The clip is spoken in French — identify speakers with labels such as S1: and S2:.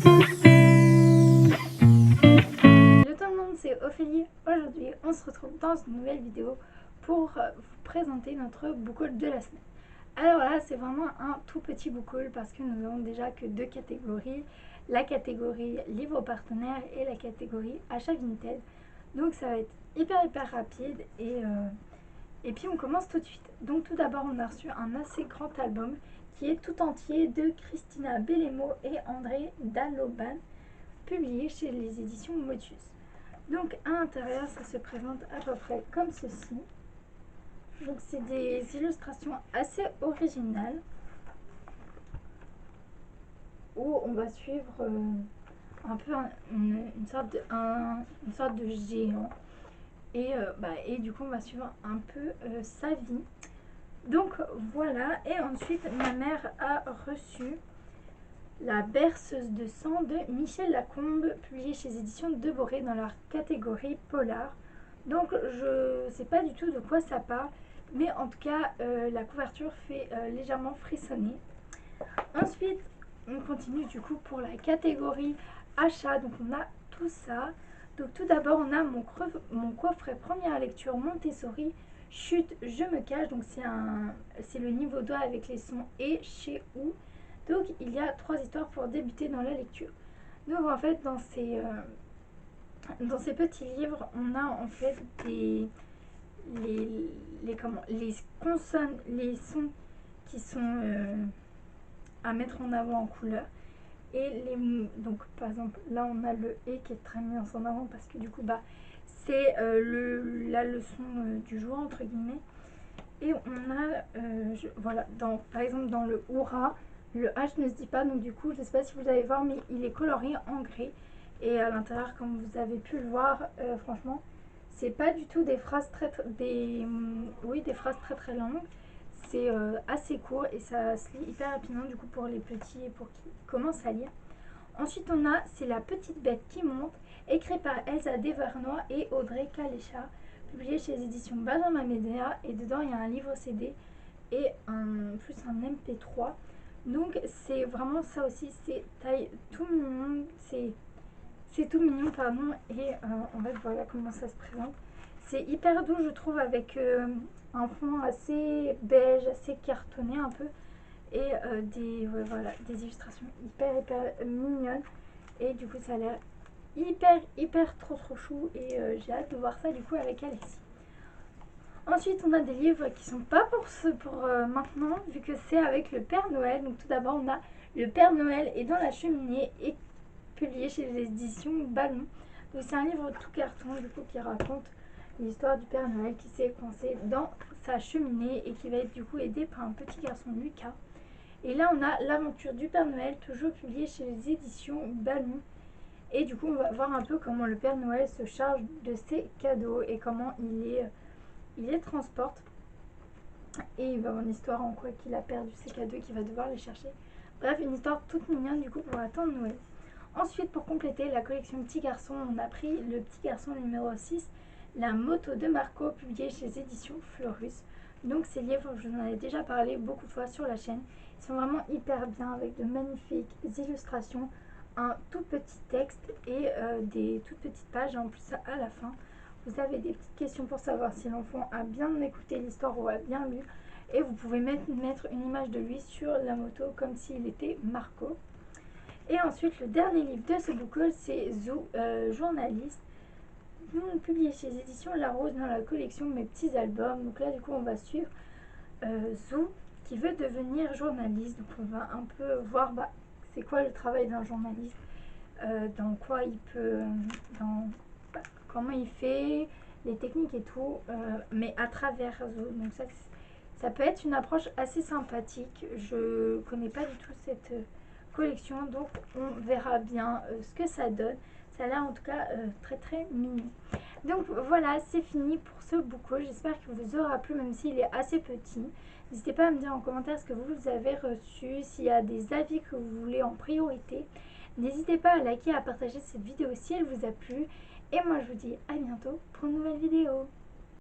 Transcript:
S1: Hello tout le monde, c'est Ophélie. Aujourd'hui, on se retrouve dans une nouvelle vidéo pour vous présenter notre book haul de la semaine. Alors là, c'est vraiment un tout petit book haul parce que nous avons déjà que deux catégories. La catégorie livre partenaire et la catégorie achat Vinted. Donc ça va être hyper rapide et puis on commence tout de suite. Donc tout d'abord, on a reçu un assez grand album qui est tout entier de Christina Bellemo et André Daloban, publié chez les éditions Motus. Donc à l'intérieur, ça se présente à peu près comme ceci. Donc c'est des illustrations assez originales où on va suivre un peu une sorte de géant et du coup on va suivre un peu sa vie. Donc voilà, et ensuite ma mère a reçu La berceuse de sang de Michel Lacombe, publié chez les éditions Deboré dans la catégorie polar. Donc je sais pas du tout de quoi ça parle, mais en tout cas la couverture fait légèrement frissonner. Ensuite on continue du coup pour la catégorie achat, donc on a tout ça. Donc tout d'abord on a mon coffret première lecture Montessori, Chute, je me cache, donc c'est le niveau 2 avec les sons et chez où. Donc il y a 3 histoires pour débuter dans la lecture. Donc en fait dans ces petits livres on a en fait les consonnes, les sons qui sont à mettre en avant en couleur. Et donc par exemple là on a le et qui est très mis en avant parce que du coup c'est la leçon du jour entre guillemets. Et on a voilà, par exemple dans le hurrah, le H ne se dit pas, donc du coup je ne sais pas si vous allez voir mais il est colorié en gris. Et à l'intérieur, comme vous avez pu le voir, franchement c'est pas du tout des phrases des phrases très longues. C'est assez court et ça se lit hyper rapidement du coup pour les petits et pour qui commencent à lire. Ensuite on a C'est la petite bête qui monte, écrit par Elsa Devernois et Audrey Kalécha, publié chez les éditions Benjamin Medea, et dedans il y a un livre CD et plus un MP3. Donc c'est vraiment ça aussi, c'est taille tout mignon, c'est tout mignon pardon, et en fait voilà comment ça se présente. C'est hyper doux je trouve avec un fond assez beige, assez cartonné un peu et des illustrations hyper mignonnes et du coup ça a l'air hyper trop chou et j'ai hâte de voir ça du coup avec Alexis. Ensuite on a des livres qui sont pas pour maintenant vu que c'est avec le Père Noël. Donc tout d'abord on a Le Père Noël est dans la cheminée et publié chez les éditions Ballon. Donc c'est un livre tout carton du coup qui raconte l'histoire du Père Noël qui s'est coincé dans sa cheminée et qui va être du coup aidé par un petit garçon Lucas. Et là on a L'aventure du Père Noël, toujours publié chez les éditions Ballon. Et du coup on va voir un peu comment le Père Noël se charge de ses cadeaux et comment il les transporte. Et il va avoir une histoire en quoi qu'il a perdu ses cadeaux et qu'il va devoir les chercher. Bref, une histoire toute mignonne du coup pour attendre Noël. Ensuite, pour compléter la collection Petit Garçon, on a pris Le Petit Garçon numéro 6, La moto de Marco, publié chez les éditions Fleurus. Donc ces livres, je vous en ai déjà parlé beaucoup de fois sur la chaîne. Ils sont vraiment hyper bien avec de magnifiques illustrations, un tout petit texte et des toutes petites pages. En plus, à la fin, vous avez des petites questions pour savoir si l'enfant a bien écouté l'histoire ou a bien lu. Et vous pouvez mettre une image de lui sur la moto comme s'il était Marco. Et ensuite, le dernier livre de ce book haul, c'est Zou, journaliste, publié chez les éditions La Rose dans la collection Mes petits albums. Donc là, du coup, on va suivre Zou qui veut devenir journaliste. Donc on va un peu voir c'est quoi le travail d'un journaliste, dans quoi il peut, comment il fait, les techniques et tout, mais à travers Zou. Donc ça peut être une approche assez sympathique. Je connais pas du tout cette collection, donc on verra bien ce que ça donne. Ça a l'air en tout cas très mignon. Donc voilà, c'est fini pour ce book haul. J'espère qu'il vous aura plu même s'il est assez petit. N'hésitez pas à me dire en commentaire ce que vous avez reçu, s'il y a des avis que vous voulez en priorité. N'hésitez pas à liker et à partager cette vidéo si elle vous a plu. Et moi je vous dis à bientôt pour une nouvelle vidéo.